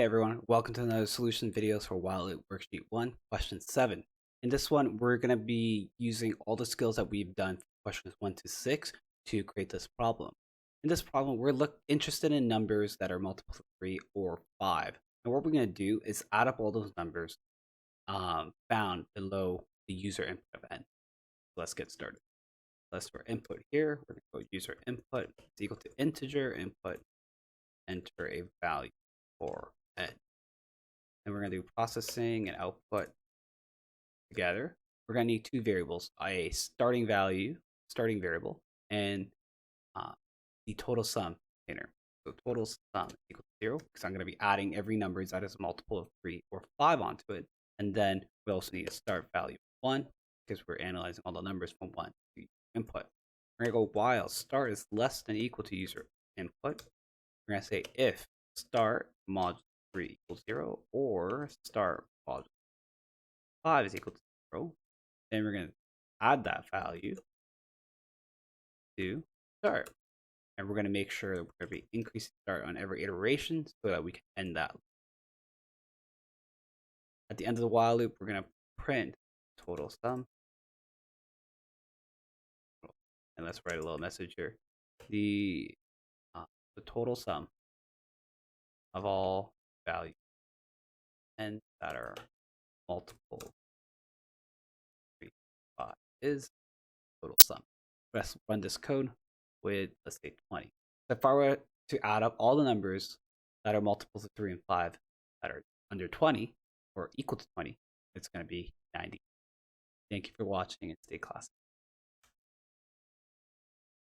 Hey everyone, welcome to another solution videos for While Loop Worksheet 1, question 7. In this one, we're going to be using all the skills that we've done for questions 1 to 6 to create this problem. In this problem, we're interested in numbers that are multiple of 3 or 5. And what we're going to do is add up all those numbers found below the user input of n. So let's get started. Let's for input here, we're going to go user input is equal to integer input, enter a value for n. And we're going to do processing and output together. We're going to need two variables, a starting variable, and the total sum container. So total sum is equal to 0, because I'm going to be adding every number that is a multiple of 3 or 5 onto it. And then we also need a start value of 1, because we're analyzing all the numbers from 1 to input. We're going to go while start is less than or equal to user input. We're going to say if start module 3 equals 0 or start module 5 is equal to 0. Then we're going to add that value to start. And we're going to make sure that we're going to be increasing start on every iteration so that we can end that loop. At the end of the while loop, we're going to print total sum. And let's write a little message here. The total sum of all values and that are multiple 3, 5 is total sum. Let's run this code with, let's say, 20. So if I were to add up all the numbers that are multiples of 3 and 5 that are under 20 or equal to 20, it's going to be 90. Thank you for watching and stay classy.